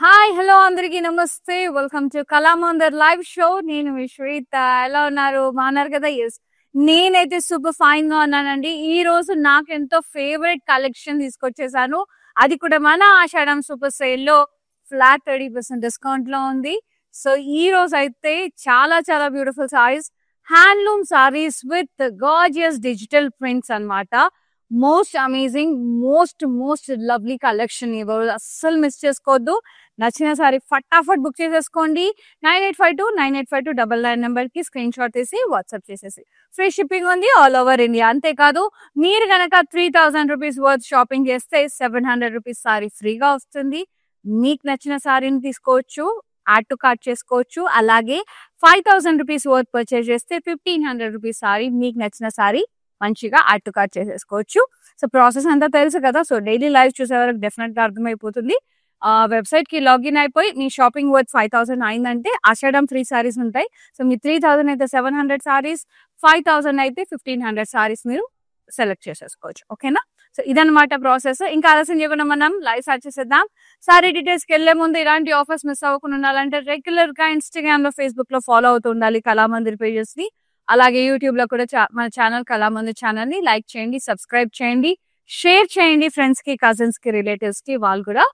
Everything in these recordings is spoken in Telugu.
హాయ్ హలో అందరికీ నమస్తే welcome to Kalamandir live show నేను మీ శ్వేత ఎలా ఉన్నారు బాగున్నారు కదా ఎస్ నేనైతే సూపర్ ఫైన్ గా ఉన్నానండి ఈ రోజు నాకు ఎంతో ఫేవరెట్ కలెక్షన్ తీసుకొచ్చేసాను అది కూడా మన ఆషాఢం సూపర్ సేల్ లో ఫ్లాట్ 30% డిస్కౌంట్ లో ఉంది సో ఈ రోజు అయితే చాలా చాలా beautiful saris handloom saris with gorgeous digital prints అన్నమాట most amazing most lovely collection ఇవ్వరు అస్సలు మిస్ చేసుకోవద్దు నచ్చిన సారీ ఫటాఫట్ బుక్ చేసేసుకోండి 9852985299 నెంబర్ కి స్క్రీన్ షాట్ తీసి వాట్సాప్ చేసేసి ఫ్రీ షిప్పింగ్ ఉంది ఆల్ ఓవర్ ఇండియా అంతేకాదు మీరు గనక 3000 రూపీస్ వర్త్ షాపింగ్ చేస్తే 700 రూపీస్ సారీ ఫ్రీగా వస్తుంది మీకు నచ్చిన సారీని తీసుకోవచ్చు యాడ్ టు కార్ట్ చేసుకోవచ్చు అలాగే 5000 రూపీస్ వర్త్ పర్చేస్ చేస్తే 1500 రూపీస్ సారీ మీకు నచ్చిన సారీ మంచిగా యాడ్ టు కార్ట్ చేసేసుకోవచ్చు సో ప్రాసెస్ అంతా తెలుసు కదా సో డైలీ లైవ్ చూసే వరకు డెఫినెట్ గా అర్థమైపోతుంది వెబ్సైట్ కి లాగిన్ అయిపోయి మీ షాపింగ్ వర్త్ 5000 అయిందంటే ఆషాఢం ఫ్రీ సారీస్ ఉంటాయి సో మీ 3000 అయితే 700 సారీస్ 5000 అయితే 1500 సారీస్ మీరు సెలెక్ట్ చేసేసుకోవచ్చు ఓకేనా సో ఇదన్నమాట ప్రాసెస్ ఇంకా ఆలస్యం చేయకుండా మనం లైవ్ స్టార్ట్ చేసేద్దాం సారీ డీటెయిల్స్ కి వెళ్లే ముందు ఇలాంటి ఆఫర్స్ మిస్ అవ్వకుండా ఉండాలంటే రెగ్యులర్ గా ఇన్స్టాగ్రామ్ లో ఫేస్బుక్ లో ఫాలో అవుతూ ఉండాలి కళామందిర్ పేజెస్ ని అలాగే యూట్యూబ్ లో కూడా మన ఛానల్ కళామందిర్ ఛానల్ ని లైక్ చేయండి సబ్స్క్రైబ్ చేయండి షేర్ చేయండి ఫ్రెండ్స్ కి కజిన్స్ కి రిలేటివ్స్ కి వాళ్ళు కూడా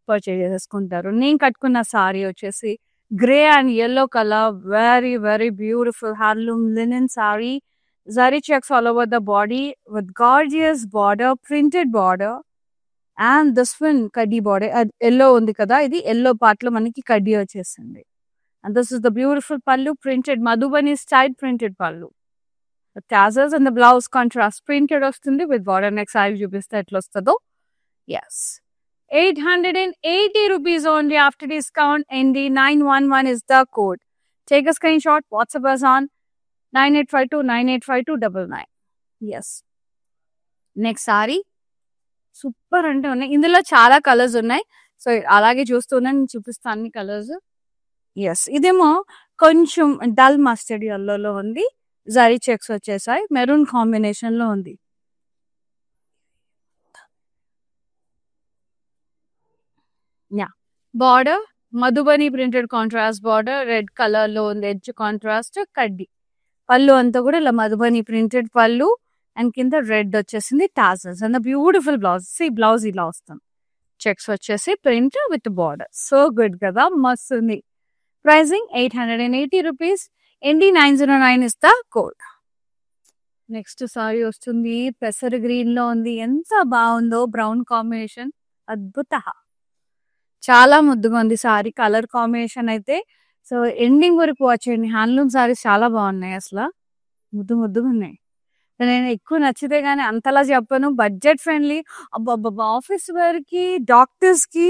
పర్చేజ్ చేసేసుకుంటారు నేను కట్టుకున్న సారీ వచ్చేసి grey and yellow colour very beautiful handloom linen sorry zari checks all over the body with gorgeous border printed border and this one కడ్డీ బార్డర్ ఎల్లో ఉంది కదా ఇది ఎల్లో పార్ట్ లో మనకి కడ్డీ వచ్చేసింది and this is the beautiful పళ్ళు ప్రింటెడ్ మధుబని స్టైల్ ప్రింటెడ్ పళ్ళు టాజర్స్ and the blouse contrast printed వస్తుంది విత్ బార్డర్ నెక్స్ట్ సారీ చూపిస్తే ఎట్లా వస్తుందో yes 880 rupees only after discount. ND911 is the code. Take a screenshot. WhatsApp us on 9852985299. Yes. Next saree. Super అంటే ఉన్నాయి ఇందులో చాలా కలర్స్ ఉన్నాయి సో అలాగే చూస్తున్నాను నేను చూపిస్తాను అన్ని కలర్స్ ఎస్ ఇదేమో కొంచెం డల్ మస్టర్డ్ ఎల్లోలో ఉంది జరీ చెక్స్ వచ్చేసాయి మెరూన్ కాంబినేషన్ లో ఉంది యా border Madhubani printed contrast border red colour లో ఉంది ఎడ్జ్ కాంట్రాస్ట్ కడ్డీ పళ్ళు అంతా కూడా ఇలా మధుబని ప్రింటెడ్ పళ్ళు అండ్ కింద రెడ్ వచ్చేసింది tassels and beautiful blouse blouse ఇలా వస్తుంది చెక్స్ వచ్చేసి print with border so good కదా మస్తు ఉంది pricing 880 rupees ND909 is the code next sari వస్తుంది పెసర్ గ్రీన్ లో ఉంది ఎంత బాగుందో బ్రౌన్ కాంబినేషన్ అద్భుత చాలా ముద్దుగా ఉంది సారీ కలర్ కాంబినేషన్ అయితే సో ఎండింగ్ వరకు వాచ్ చేయండి హ్యాండ్లూమ్ సారీస్ చాలా బాగున్నాయి అసలు ముద్దుగా ఉన్నాయి నేను ఎక్కువ నచ్చితే గానీ అంతలా చెప్పను బడ్జెట్ ఫ్రెండ్లీ అబ్బా ఆఫీస్ వేర్ కి డాక్టర్స్ కి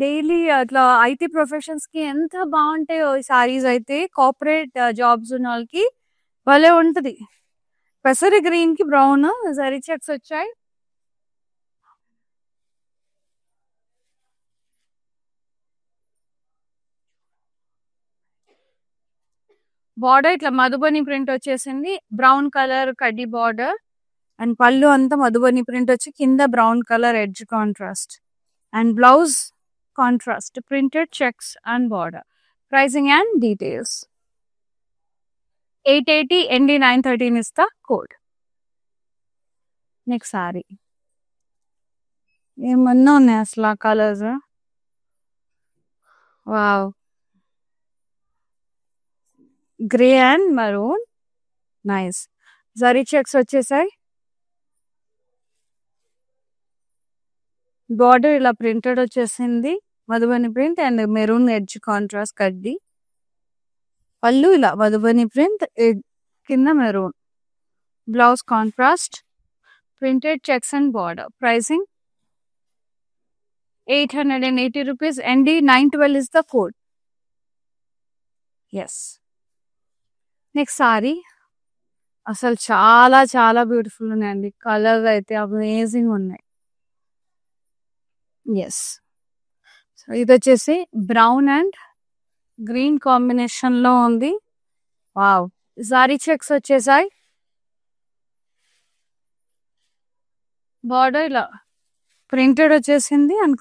డైలీ అట్లా ఐటీ ప్రొఫెషన్స్ కి ఎంత బాగుంటాయో ఈ సారీస్ అయితే కార్పొరేట్ జాబ్స్ ఉన్న వాళ్ళకి భలే ఉంటది పెసరి గ్రీన్ కి బ్రౌన్ జరీ చెక్స్ వచ్చాయి బార్డర్ ఇట్లా మధుబని ప్రింట్ వచ్చేసింది బ్రౌన్ కలర్ కడ్డీ బార్డర్ అండ్ పళ్ళు అంతా మధుబని ప్రింట్ వచ్చి కింద brown colour edge contrast and blouse contrast printed checks and border pricing and details 880 ND913 is the code next sorry ఏమన్నా ఉన్నాయి అసలు ఆ colours wow grey and maroon nice zari checks వచ్చేసాయి బార్డర్ ఇలా ప్రింటెడ్ వచ్చేసింది Madhubani print and maroon edge contrast కడ్డీ పళ్ళు ఇలా మధుబని ప్రింట్ కింద maroon blouse contrast printed checks and border pricing 880 rupees ND912 is the code yes next sari అసలు చాలా చాలా బ్యూటిఫుల్ ఉన్నాయండి కలర్స్ అయితే అమేజింగ్ ఉన్నాయి ఎస్ సో ఇది వచ్చేసి బ్రౌన్ అండ్ గ్రీన్ కాంబినేషన్ లో ఉంది వావ్ సారీ చెక్స్ వచ్చేసాయి బార్డర్ ఇలా ప్రింటెడ్ వచ్చేసింది and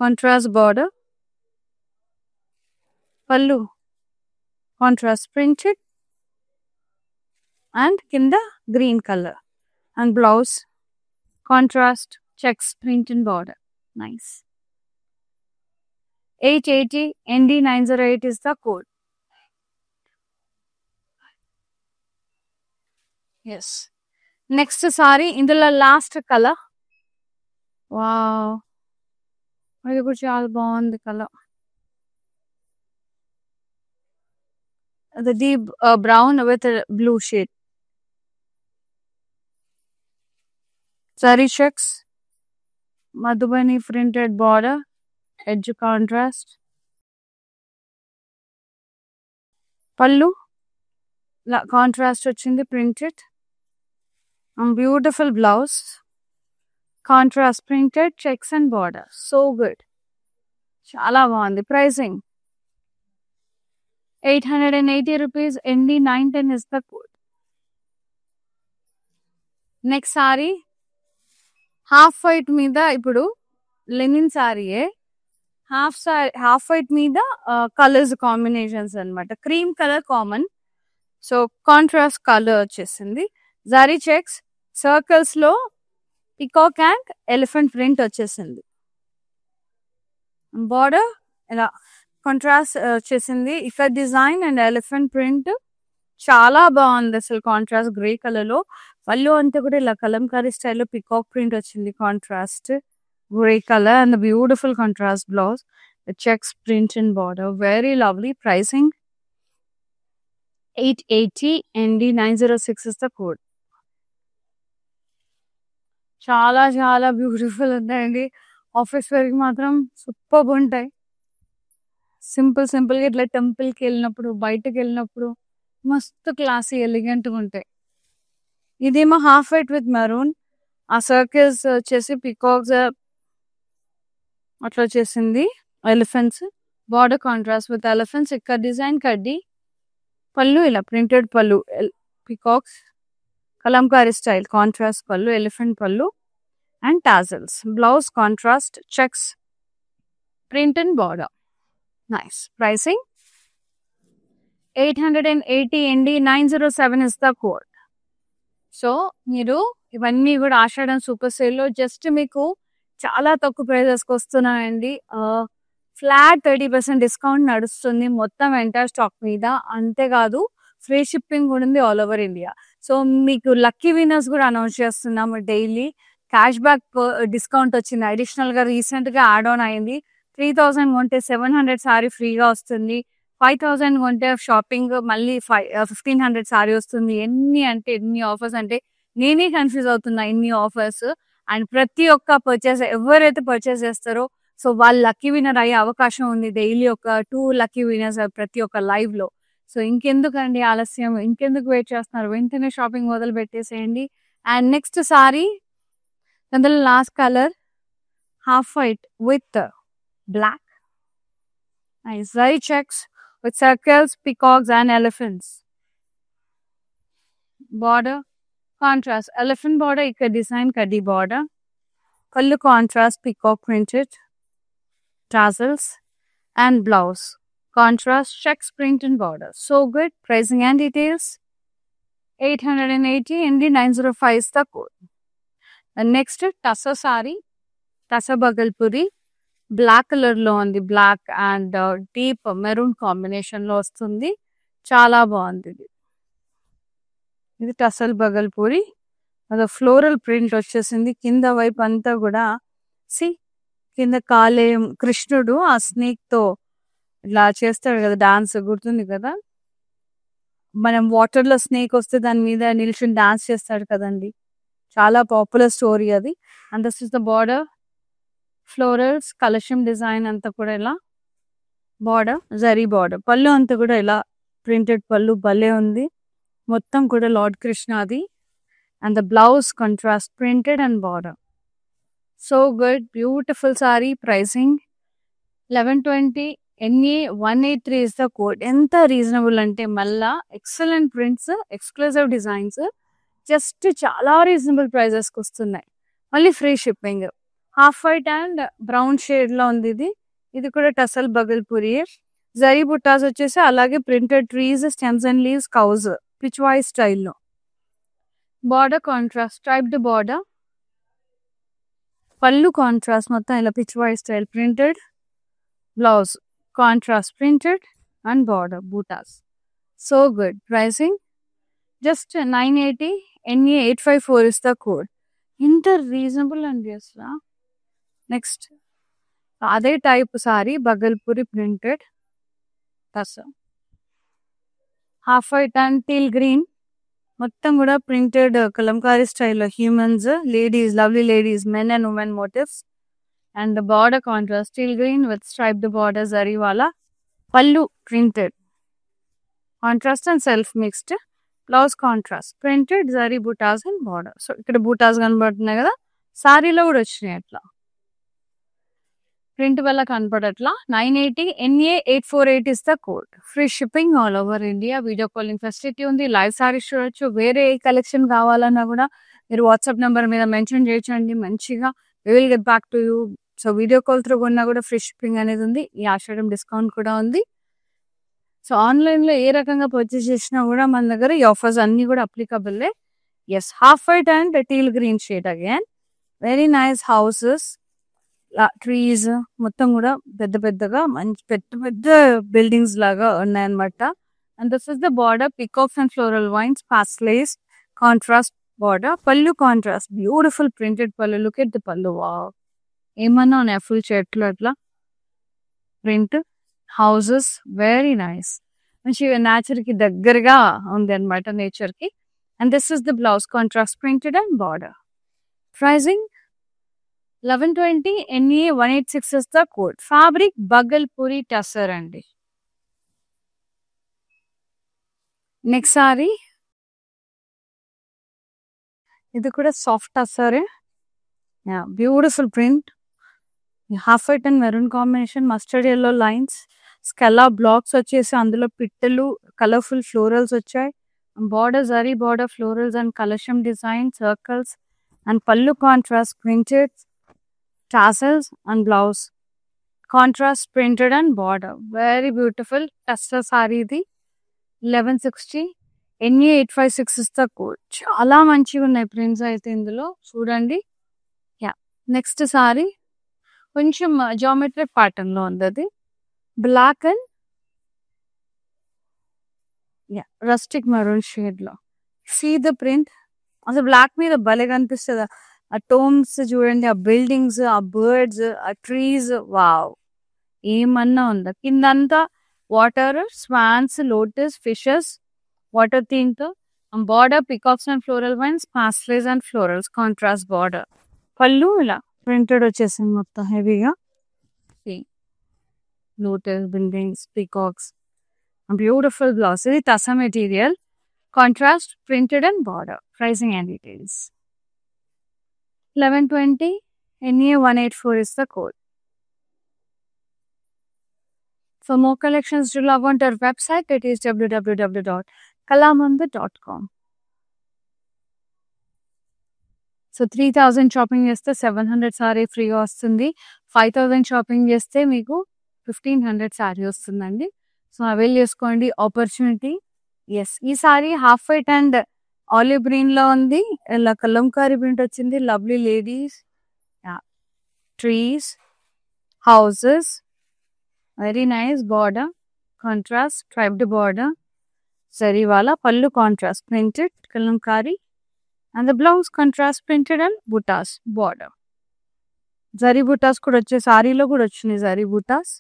contrast border, pallu contrast printed and కింద green colour and blouse contrast checks printed border. Nice. 880 ND908 is the code. Yes. Next saree ఇందులో లాస్ట్ కలర్. వావ్, ఇది కూడా చాలా బాగుంది colour. The deep brown with a blue shade. Saree checks, Madhubani printed border, edge contrast. Pallu contrast వచ్చింది printed. And beautiful blouse, contrast printed checks and border. So good. చాలా బాగుంది. Pricing 880 rupees. ND910 is the code. Next saree half white మీద, ఇప్పుడు లెనిన్ సారీయే, హాఫ్ వైట్ మీద కలర్స్ కాంబినేషన్స్ అన్నమాట. Cream colour common, so contrast colour వచ్చేసింది. జరీ చెక్స్, సర్కిల్స్ లో పికాక్ అండ్ ఎలిఫెంట్ ప్రింట్ వచ్చేసింది. బార్డర్ ఇలా కాంట్రాస్ట్ వచ్చేసింది. ఇఫర్ డిజైన్ అండ్ ఎలిఫెంట్ ప్రింట్ చాలా బాగుంది అసలు, కాంట్రాస్ట్ గ్రే కలర్ లో. పళ్ళు అంతా కూడా ఇలా కలంకారీ స్టైల్లో పికాక్ ప్రింట్ వచ్చింది, contrast grey colour and beautiful contrast blouse, checks print and border. Very lovely. Pricing 880. ND906 is the code. చాలా చాలా బ్యూటిఫుల్ ఉంటాయండి. ఆఫీస్ వేర్కి మాత్రం సూపర్ ఉంటాయి. సింపుల్గా ఇట్లా టెంపుల్కి వెళ్ళినప్పుడు, బయటకు వెళ్ళినప్పుడు మస్తు క్లాసీ ఎలిగెంట్గా ఉంటాయి. ఇదేమో హాఫ్ వైట్ విత్ మెరూన్, ఆ సర్కిల్స్ వచ్చేసి పికాక్స్ అట్లా వచ్చేసింది, elephants. Border contrast with elephants, ఇక్కడ డిజైన్ కడ్డీ. పళ్ళు ఇలా ప్రింటెడ్ పళ్ళు, పికాక్స్ కలంకారీ స్టైల్ కాంట్రాస్ట్ పళ్ళు, ఎలిఫెంట్ పళ్ళు and tassels. Blouse contrast checks print and border. Nice. Pricing 880. ND907 is the code. So మీరు ఇవన్నీ కూడా ఆషాఢం సూపర్ సేల్లో జస్ట్ మీకు చాలా తక్కువ ప్రైజెస్కి వస్తున్నాయండి. ఫ్లాట్ 30% డిస్కౌంట్ నడుస్తుంది మొత్తం ఎంటైర్ స్టాక్ మీద. అంతేకాదు ఫ్రీ షిప్పింగ్ కూడా ఉంది ఆల్ ఓవర్ ఇండియా. సో మీకు లక్కీ విన్నర్స్ కూడా అనౌన్స్ చేస్తున్నాము డైలీ. క్యాష్ బ్యాక్ డిస్కౌంట్ వచ్చింది, అడిషనల్గా రీసెంట్గా యాడ్ ఆన్ అయింది. 3000 కొంటే 700 సారీ ఫ్రీగా వస్తుంది. 5000 కొంటే షాపింగ్ మళ్ళీ 1500 సారీ వస్తుంది. ఎన్ని ఆఫర్స్ అంటే నేనే కన్ఫ్యూజ్ అవుతున్నా, ఎన్ని ఆఫర్స్. అండ్ ప్రతి ఒక్క పర్చేస్ ఎవరైతే పర్చేస్ చేస్తారో సో వాళ్ళు లక్కీ విన్నర్ అయ్యే అవకాశం ఉంది. డైలీ ఒక 2 లక్కీ విన్నర్స్ ప్రతి ఒక్క లైవ్ లో. సో ఇంకెందుకండి ఆలస్యం, ఇంకెందుకు వెయిట్ చేస్తున్నారు, వెంటనే షాపింగ్ మొదలు పెట్టేసేయండి. అండ్ నెక్స్ట్ సారీ అందులో last colour half white with black, zari checks with circles, peacocks and elephants. Border contrast elephant border, ikkada design kaddi border. Pallu contrast peacock printed, tassels and blouse contrast checks print and border. So good. Pricing and details 880. ND905 is the code. And next tassa saree, tassa bagalpuri, black colour లో ఉంది. Black and deep maroon combination లో వస్తుంది, చాలా బాగుంది. ఇది టసల్ బగల్పూరి, అది ఫ్లోరల్ ప్రింట్ వచ్చేసింది. కింద వైపు అంతా కూడా కింద కాలేయం కృష్ణుడు ఆ స్నేక్ తో ఇలా చేస్తాడు కదా డాన్స్, గుర్తుంది కదా. మనం వాటర్ లో స్నేక్ వస్తే దాని మీద నిల్చుని డాన్స్ చేస్తాడు కదండి, చాలా పాపులర్ స్టోరీ అది. And this is the border, florals కలశం డిజైన్ అంతా కూడా ఇలా బార్డర్, జరీ బార్డర్. పళ్ళు అంతా కూడా ఇలా ప్రింటెడ్ పళ్ళు భలే ఉంది, మొత్తం కూడా లార్డ్ కృష్ణది. And the blouse contrast printed and border. So good, beautiful sari. Pricing 1120. NA183 is the code. ఎంత రీజనబుల్ అంటే మళ్ళా excellent prints, exclusive designs, just చాలా రీజనబుల్ ప్రైజెస్కి వస్తున్నాయి. మళ్ళీ free shipping. Half white and brown shade లో ఉంది ఇది. ఇది కూడా టసల్ బగల్పూరి. జరీ బుట్టాస్ వచ్చేసి అలాగే printed trees, stems and leaves, cows pichwai స్టైల్లో. Border contrast striped border. Pallu contrast మొత్తం ఇలా pichwai style printed. Blouse contrast printed and border buttas. So good. Pricing just 980. NA 854 is the code. ఇంత రీజనబుల్ అండి అసలు. నెక్స్ట్ అదే type sari Bhagalpuri printed tussar. Half white and teal green మొత్తం కూడా ప్రింటెడ్ కలంకారీ స్టైల్లో humans, ladies, lovely ladies, men and women motifs. And border contrast teal green with striped border zari వాలా. Pallu printed contrast and self mixed. Blouse contrast printed zari buttas and border. So ఇక్కడ బూటాస్ కనబడుతున్నాయి కదా, సారీలో కూడా వచ్చినాయి అట్లా, ప్రింట్ వల్ల కనపడట్లా. 980. NA 848 is the code. Free shipping all over India. Video calling facility ఉంది. లైవ్ సారీస్ చూడొచ్చు. వేరే ఏ కలెక్షన్ కావాలన్నా కూడా మీరు వాట్సాప్ నెంబర్ మీద మెన్షన్ చేయొచ్చండి. మంచిగా we will get back to you. So video call through కొన్నా కూడా ఫ్రీ షిప్పింగ్ అనేది ఉంది. ఈ ఆషాఢం డిస్కౌంట్ కూడా ఉంది. సో ఆన్లైన్లో ఏ రకంగా పర్చేస్ చేసినా కూడా మన దగ్గర ఈ ఆఫర్స్ అన్నీ కూడా applicable. Yes, half white and teal green shade again. Very nice houses, trees మొత్తం కూడా పెద్ద పెద్దగా మంచి పెద్ద పెద్ద బిల్డింగ్స్ లాగా ఉన్నాయన్నమాట. And this is the border peacocks and floral vines, paisleys contrast border. Pallu contrast beautiful printed పళ్ళు. లుక్ ఎట్ ది పళ్ళు. వావ్, ఏమన్నా ఉన్నాయి ఫుల్ చెట్లు అట్లా ప్రింట్. హౌసెస్ వెరీ నైస్, మంచిగా నేచర్కి దగ్గరగా ఉంది అనమాట, నేచర్కి. And this is the blouse contrast printed and border. Pricing 1120. NA 186 is the code. Fabric Bagalpuri Tussar అండి. నెక్స్ట్ సారీ ఇది కూడా సాఫ్ట్ టస్సరే. Beautiful print. Half white and maroon combination, mustard yellow lines, స్కెలా బ్లాక్స్ వచ్చేసి అందులో పిట్టలు, కలర్ఫుల్ ఫ్లోరల్స్ వచ్చాయి. Border zari border florals and కలశం డిజైన్ సర్కిల్స్. అండ్ పళ్ళు contrast printed tassels and blouse contrast printed and border. Very beautiful tussar saree idi. 1160. NA 856 is the code. చాలా మంచిగా ఉన్నాయి ప్రింట్స్ అయితే ఇందులో చూడండి. యా, నెక్స్ట్ సారీ కొంచెం జామెట్రిక్ ప్యాటర్న్ లో ఉంది. అది black and rustic maroon shade లో. See the print. అసలు బ్లాక్ మీద భలే కనిపిస్తుంది. ఆ టోమ్స్ చూడండి, ఆ బిల్డింగ్స్, ఆ బర్డ్స్, ఆ ట్రీస్, వావ్, ఏమన్నా ఉందా. కిందంతా water, swans, lotus, fishes, water theme తో. Border peacocks and floral vines, paisleys and florals contrast border. Pallu ఇలా ప్రింటెడ్ వచ్చేసింది మొత్తం హెవీగా. Lotus, buildings, peacocks, beautiful blouse. ఇది tussar material, contrast printed and border. Pricing and details 1120. NA 184 is the code. For more collections, do log on to our website. It is www.kalamandir.com. So 3000 shopping చేస్తే 700 సారీ ఫ్రీగా వస్తుంది. 5000 షాపింగ్ చేస్తే మీకు 1500 సారీ వస్తుందండి. సో అవైల్ చేసుకోండి ఆపర్చునిటీ. ఎస్, ఈ sari half white and olive green లో ఉంది. ఇలా కలంకారీ ప్రింట్ వచ్చింది. Lovely ladies, trees, houses, very nice. Border contrast striped border zari వాలా. Pallu contrast printed kalamkari and the blouse contrast printed and buttas border. Zari buttas కూడా వచ్చే సారీలో కూడా వచ్చినాయి zari buttas.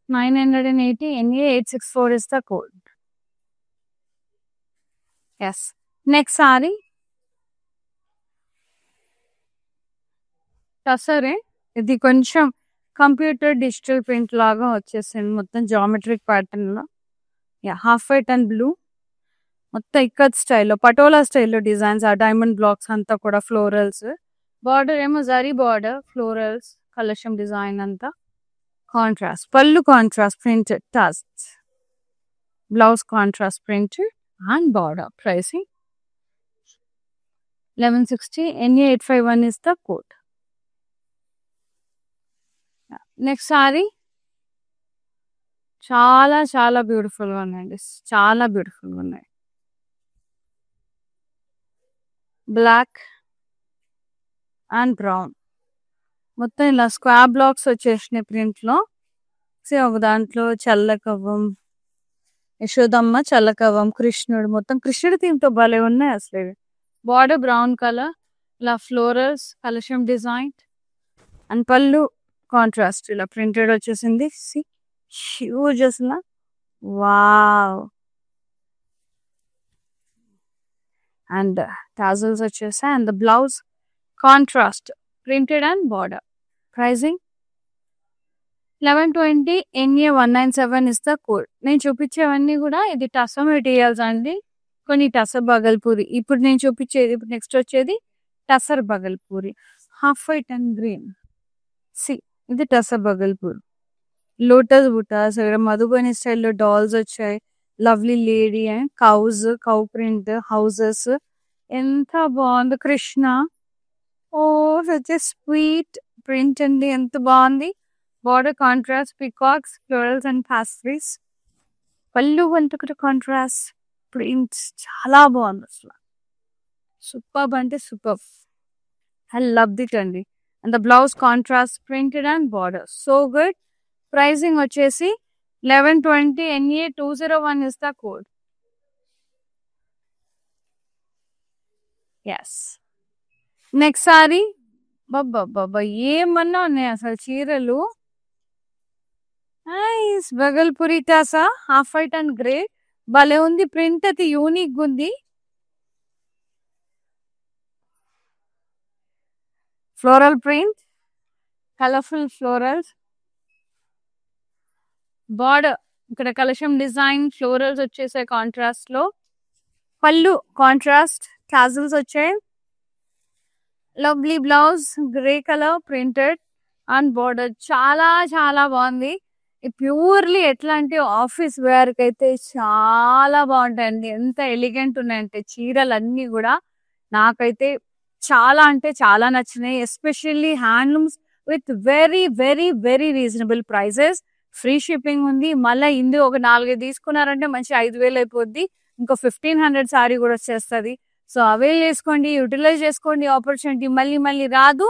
980. NA 864 is the code. Yes, next sari టసరే. ఇది కొంచెం కంప్యూటర్ డిజిటల్ ప్రింట్ లాగా వచ్చేసింది మొత్తం జామెట్రిక్ ప్యాటర్న్ లో. హాఫ్ వైట్ అండ్ బ్లూ మొత్తం ఇక్కత్ స్టైల్లో, పటోలా స్టైల్లో డిజైన్స్. ఆ డైమండ్ బ్లాక్స్ అంతా కూడా ఫ్లోరల్స్. బార్డర్ ఏమో జరీ బార్డర్ ఫ్లోరల్స్ కలశం డిజైన్ అంతా contrast. Pallu contrast printed tussar. Blouse contrast printed and border. Pricing 1160. NA 851 is the code. Next sari చాలా చాలా బ్యూటిఫుల్ గా ఉన్నాయండి. చాలా బ్యూటిఫుల్ గా ఉన్నాయి. బ్లాక్ అండ్ బ్రౌన్ మొత్తం ఇలా స్క్వార్ బ్లాక్స్ వచ్చేసినాయి ప్రింట్ లో. ఒక దాంట్లో చల్లకవ్వం, యశోదమ్మ, చల్లకవ్వం, కృష్ణుడు, మొత్తం కృష్ణుడి థీమ్ తో భలే ఉన్నాయి అసలు ఇవి. బార్డర్ బ్రౌన్ కలర్, ఇలా ఫ్లోరల్స్, కలశం డిజైన్ అండ్ పళ్ళు కాంట్రాస్ట్ ఇలా ప్రింటెడ్ వచ్చేసింది. హ్యూజ్ అసలు, వావ్. అండ్ టాజల్స్ వచ్చేసాయి and the blouse contrast printed and border. Pricing 1120 NA197 is the code. నేను చూపించేవన్నీ కూడా ఇది టసర్ మెటీరియల్స్ అండి. కొన్ని టసర్ బగల్పూరి. ఇప్పుడు నేను చూపించేది, ఇప్పుడు నెక్స్ట్ వచ్చేది tussar Bhagalpuri. Half white and green. ఇది టసర్ బగల్పూరి. లోటస్ బుటాస్, మధుబని స్టైల్లో డాల్స్ వచ్చాయి. Lovely lady and cows, cow print, houses. ఎంత బాగుంది. Krishna, oh such sweet print అండి, ఎంత బాగుంది. Border contrast, peacocks, florals and pastries. Pallu వంతుకు కాంట్రాస్ట్ ప్రింట్స్ చాలా బాగుంది అసలు. సూపర్ అంటే సూపర్. ఐ లవ్ దిట్ అండి. And the blouse contrast printed and border so good. Pricing వచ్చేసి 1120 NA201 is the code. Yes. Next sorry బాబా ఏమన్నా ఉన్నాయి అసలు చీరలు. Nice Bhagalpuri tussar, half white and grey. భలే ఉంది ప్రింట్, అది యూనిక్ ఉంది. Floral print, colourful florals. Border ఇక్కడ కలశం డిజైన్, ఫ్లోరల్స్ వచ్చేసాయి కాంట్రాస్ట్ లో. పళ్ళు కాంట్రాస్ట్, టాజల్స్ వచ్చాయి. Lovely blouse grey colour printed and border చాలా చాలా బాగుంది. ప్యూర్లీ ఎట్లా అంటే ఆఫీస్ వేర్ కి అయితే చాలా బాగుంటాయండి. ఎంత ఎలిగెంట్ ఉన్నాయంటే చీరలు అన్ని కూడా నాకైతే చాలా అంటే చాలా నచ్చినాయి. Especially handlooms with very very very reasonable prices. Free shipping ఉంది. మళ్ళీ ఇందులో ఒక 4 తీసుకున్నారంటే మంచి 5,000 అయిపోద్ది. ఇంకో 1500 సారీ కూడా వచ్చేస్తుంది. సో అవైల్ చేసుకోండి, యూటిలైజ్ చేసుకోండి. ఆపర్చునిటీ మళ్ళీ మళ్ళీ రాదు.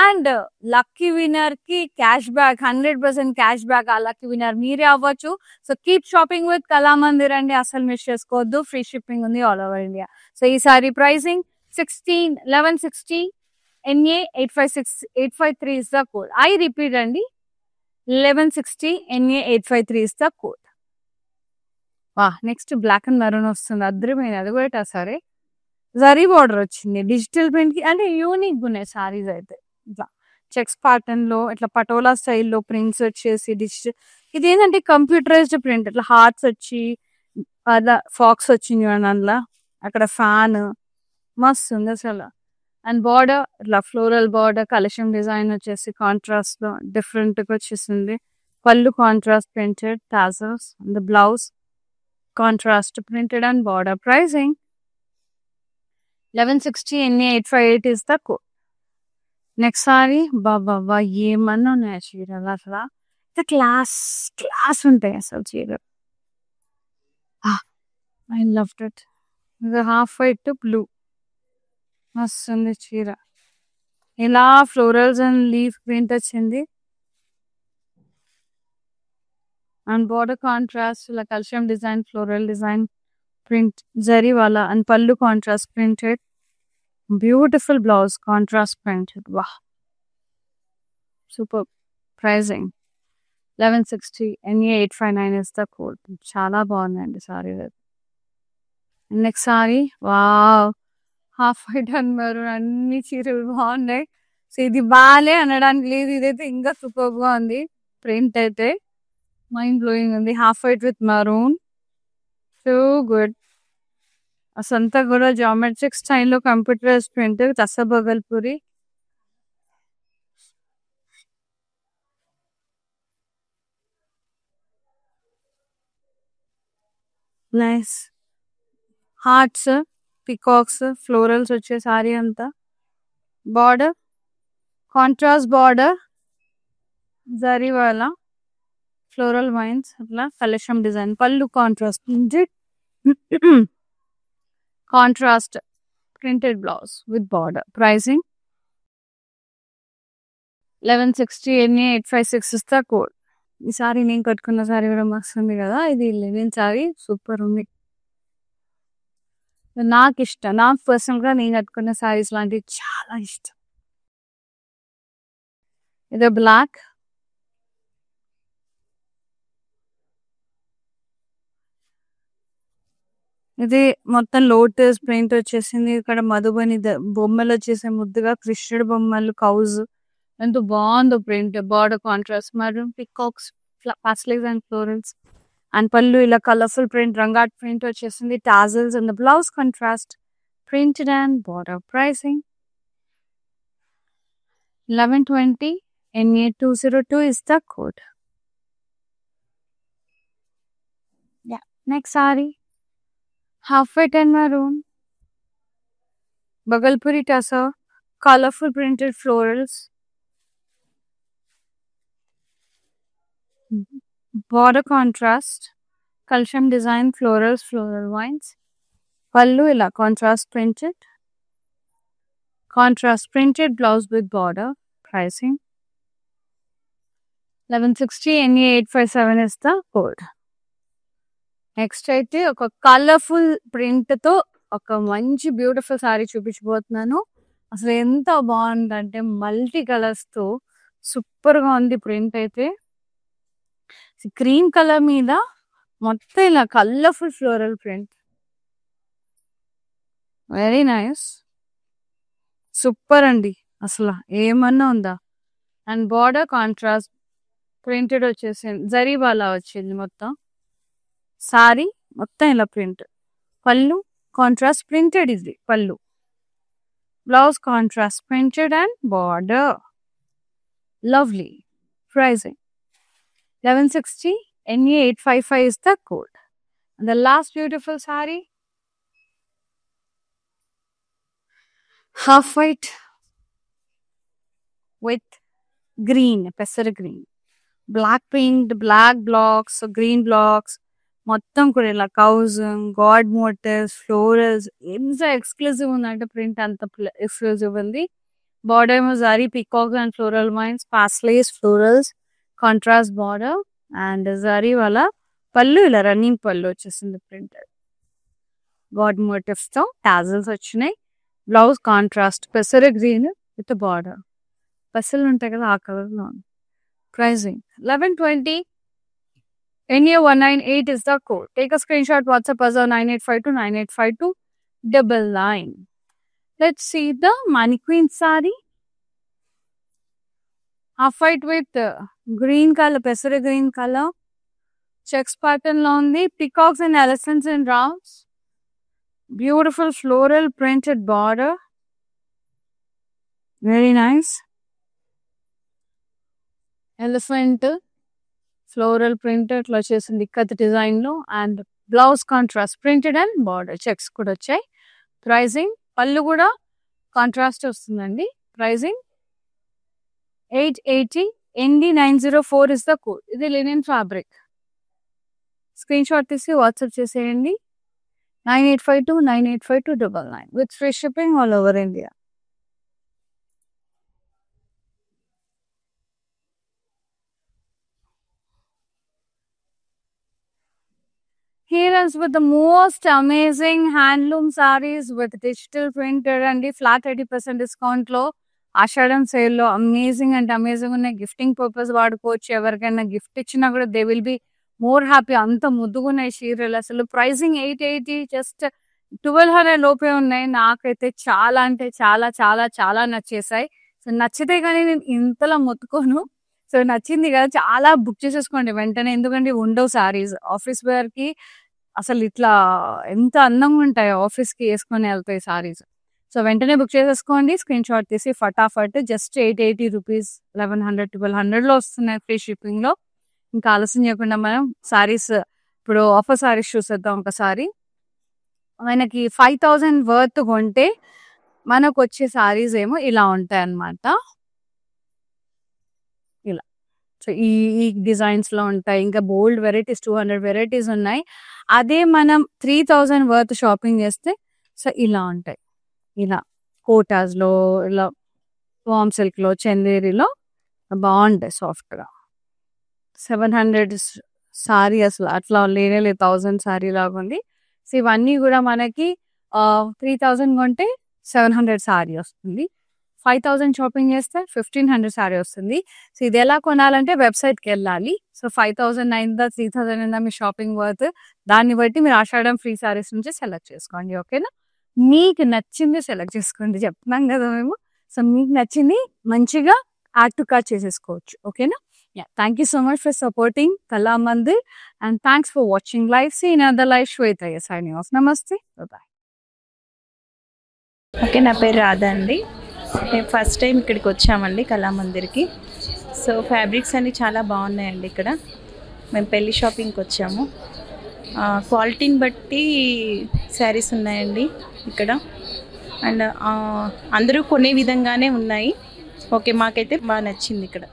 అండ్ లక్కీ విన్నర్ కి క్యాష్ బ్యాక్, 100% క్యాష్ బ్యాక్. ఆ లక్కీ విన్నర్ మీరే అవ్వచ్చు. So keep shopping with Kalamandir అండి, అసలు మిస్ చేసుకోవద్దు. ఫ్రీ షిప్పింగ్ ఉంది ఆల్ ఓవర్ ఇండియా. సో ఈ sari pricing 1160 NA853 is the code. I repeat అండి, 1160 NA853 is the code. Next black and maroon వస్తుంది, అద్రిపోయింది. అది కూడా సరే జరీ బార్డర్ వచ్చింది డిజిటల్ ప్రింట్ కి. అంటే యూనిక్ ఉన్నాయి సారీస్ అయితే. ఇట్లా చెక్స్ ప్యాటర్న్ లో, ఇట్లా పటోలా స్టైల్లో ప్రింట్స్ వచ్చేసి డిజిటల్. ఇది ఏంటంటే కంప్యూటరైజ్డ్ ప్రింట్. ఇట్లా హార్ట్స్ వచ్చి అలా ఫాక్స్ వచ్చింది అందులో. అక్కడ ఫ్యాన్ మస్తు ఉంది అసలు. అండ్ బార్డర్ ఇట్లా ఫ్లోరల్ బార్డర్, కలశం డిజైన్ వచ్చేసి కాంట్రాస్ట్ లో డిఫరెంట్ గా వచ్చేసింది. Pallu contrast printed, tassels. And blouse contrast printed and border. Pricing 1160 NA858 is the code. Next sorry బాబా ఏమన్నా ఉన్నాయి చీరలు అసలు. క్లాస్ క్లాస్ ఉంటాయి అసలు చీరలు. I love it. ఇది హాఫ్ వైట్ బ్లూ వస్తుంది చీర. ఇలా ఫ్లోరల్స్ అండ్ లీఫ్ ప్రింట్ వచ్చింది. అండ్ బార్డర్ కాంట్రాస్ట్ ఇలా కల్షియం design, floral design print zari వాళ్ళ. అండ్ పళ్ళు contrast printed, beautiful blouse contrast printed. వాహ్ super. Pricing 1160 NA859 is the code. చాలా బాగుందండి sari. Next sari wow, half white and maroon. అన్ని చీరలు బాగున్నాయి. సో ఇది బాలే అనడానికి లేదు, ఇదైతే ఇంకా సూపర్ గా ఉంది. ప్రింట్ అయితే మైండ్ బ్లోయింగ్ ఉంది. Half white with maroon, so good. అసంతా కూడా జామెట్రిక్ స్టైల్లో computerise print, tussar Bhagalpuri. Nice hearts, peacocks, florals వచ్చే సారీ అంతా. బార్డర్ కాంట్రాస్ట్ బార్డర్, జరీ వాళ్ళ ఫ్లోరల్ వైన్స్ అట్లా collection design. Pallu contrast printed contrast printed blouse with border. Pricing 1160 NA 856 ఇస్తా కోడ్. ఈ సారీ నేను కట్టుకున్న సారీ కూడా మస్తు ఉంది కదా. ఇది లెనిన్ సారీ సూపర్ ఉంది. నాకు ఇష్టం. నాకు పర్సనల్ గా నేను కట్టుకున్న సారీస్ లాంటివి చాలా ఇష్టం. ఇది బ్లాక్, ఇది మొత్తం లోటస్ ప్రింట్ వచ్చేసింది. ఇక్కడ మధుబని బొమ్మలు వచ్చేసి ముద్దుగా కృష్ణుడు బొమ్మలు, కౌజ్ ఎంతో బాగుందో print. Border contrast maroon peacocks, pastels and florals and pallu ఇలా కలర్ఫుల్ ప్రింట్ రంగాట్ ప్రింట్ వచ్చేసింది. Tassels and the blouse contrast printed and border. Pricing 1120 NA 202 is the code. Yeah, next saree half white and maroon, Bagalpuri tussar, colorful printed florals, border contrast, Kalsham design florals, floral vines, pallu ila contrast printed blouse with border. Pricing 1160 NA 857 is the code. Next అయితే ఒక కలర్ఫుల్ ప్రింట్ తో ఒక మంచి బ్యూటిఫుల్ సారీ చూపించబోతున్నాను. అసలు ఎంత బాగుందంటే మల్టీ కలర్స్ తో సూపర్ గా ఉంది ప్రింట్ అయితే. క్రీమ్ కలర్ మీద మొత్తం ఇలా colourful floral print, very nice, super అండి. అసలు ఏమన్నా ఉందా. అండ్ బార్డర్ కాంట్రాస్ట్ ప్రింటెడ్ వచ్చేసింది, జరీ బాలా వచ్చింది మొత్తం సారీ మొత్తం ఇలా ప్రింట్. పళ్ళు కాంట్రాస్ట్ ప్రింటెడ్, ఇది పళ్ళు. Blouse contrast printed and border. Lovely. Pricing 1160 NA 855 is the code. And the last beautiful saree, half white with green, pesar green, black print, black blocks, green blocks, మొత్తం కూడా ఇలా కౌజ్, గాడ్ మోటివ్స్, ఫ్లోరల్స్, ఎంత ఎక్స్క్లూజివ్ ఉందంటే ప్రింట్ అంత ఎక్స్క్లూజివ్ ఉంది. బార్డర్ ఏమో zari peacocks and floral vines, paisleys florals, contrast border and zari వాళ్ళ పళ్ళు ఇలా రన్నింగ్ పళ్ళు వచ్చేసింది ప్రింటెడ్. గాడ్ మోటివ్స్ తో టాజల్స్ వచ్చినాయి. బ్లౌజ్ కాంట్రాస్ట్ పెసర గ్రీన్ విత్ బార్డర్. పెసలు ఉంటాయి కదా ఆ కలర్ లో. Pricing 1120 NA 198 is the code. Take a screenshot, WhatsApp us on 9852 9852 99. Let's see the mannequin saree. Half white with green color, pesara green color. Checks pattern lo undi. Peacocks and elephants in rounds. Beautiful floral printed border. Very nice. Elephant floral print ఇట్లా వచ్చేసింది ఇక్కత్ డిజైన్ లో. And blouse contrast printed and border checks కూడా వచ్చాయి. ప్రైసింగ్ పళ్ళు కూడా కాంట్రాస్ట్ వస్తుందండి. Pricing 880 ND 904 is the code. ఇది లినెన్ ఫ్యాబ్రిక్. స్క్రీన్ షాట్ తీసి వాట్సాప్ చేసేయండి 9852 985299 with free shipping all over India. Here is with the most amazing handloom sarees with digital printed and flat 80% discount లో ఆషాఢం సేల్ లో అమేజింగ్ అంటే అమేజింగ్ ఉన్నాయి. గిఫ్టింగ్ పర్పస్ వాడుకోవచ్చు. ఎవరికైనా గిఫ్ట్ ఇచ్చినా కూడా they will be more happy. అంత ముద్దుగున్నాయి చీరలు. అసలు ప్రైసింగ్ 880, జస్ట్ 1200 లోపే ఉన్నాయి. నాకైతే చాలా అంటే చాలా చాలా చాలా నచ్చేసాయి. సో నచ్చితే కానీ నేను ఇంతలా మొత్తుకోను. సో నచ్చింది కదా, చాలా బుక్ చేసేసుకోండి వెంటనే. ఎందుకంటే ఉండవు సారీస్ ఆఫీస్ వేర్ కి. అసలు ఇట్లా ఎంత అందంగా ఉంటాయో ఆఫీస్ కి వేసుకొని వెళ్తాయి సారీస్. సో వెంటనే బుక్ చేసేసుకోండి. స్క్రీన్ షాట్ తీసి ఫటాఫట్. జస్ట్ 880 రూపీస్, 1100 1200 లో వస్తున్నాయి ఫ్రీ షిప్పింగ్ లో. ఇంకా ఆలస్యం చేయకుండా మనం సారీస్ ఇప్పుడు ఆఫర్ సారీస్ చూసేద్దాం ఒకసారి. మనకి 5000 వర్త్ కొంటే మనకు వచ్చే సారీస్ ఏమో ఇలా ఉంటాయి అన్నమాట. ఇలా సో ఈ డిజైన్స్లో ఉంటాయి. ఇంకా బోల్డ్ వెరైటీస్ 200 వెరైటీస్ ఉన్నాయి. అదే మనం 3000 వర్త్ షాపింగ్ చేస్తే సో ఇలా ఉంటాయి. ఇలా కోటాస్లో, ఇలా వామ్ సిల్క్లో, చందేరిలో బాగుంటాయి సాఫ్ట్గా. 700 సారీ అసలు అట్లా లేనే లేదు, 1000 సారీ లాగా ఉంది. సో ఇవన్నీ కూడా మనకి 3000 కొంటే 700 సారీ వస్తుంది. 5000 షాపింగ్ చేస్తే 1500 సారీ వస్తుంది. సో ఇది ఎలా కొనాలంటే వెబ్సైట్కి వెళ్ళాలి. సో 5000 అయిందా 3000 అయిందా మీ షాపింగ్ వర్త్, దాన్ని బట్టి మీరు ఆషాఢం ఫ్రీ సారీస్ నుంచి సెలెక్ట్ చేసుకోండి. ఓకేనా, మీకు నచ్చింది సెలెక్ట్ చేసుకోండి చెప్తున్నాం కదా మేము. సో మీకు నచ్చింది మంచిగా యాడ్ టు కార్ట్ చేసేసుకోవచ్చు. ఓకేనా, thank you so much for supporting Kala Mandir and thanks for watching live. See in other live. శ్వేతయ్య సైనింగ్ ఆఫ్. నమస్తే, బాయ్. ఓకే, నా పేరు రాధా అండి. మేము ఫస్ట్ టైం ఇక్కడికి వచ్చామండి కళామందిర్కి. సో ఫ్యాబ్రిక్స్ అన్నీ చాలా బాగున్నాయండి ఇక్కడ. మేము పెళ్ళి షాపింగ్కి వచ్చాము. క్వాలిటీని బట్టి శారీస్ ఉన్నాయండి ఇక్కడ. అండ్ అందరూ కొనే విధంగానే ఉన్నాయి. ఓకే, మాకైతే బాగా నచ్చింది ఇక్కడ.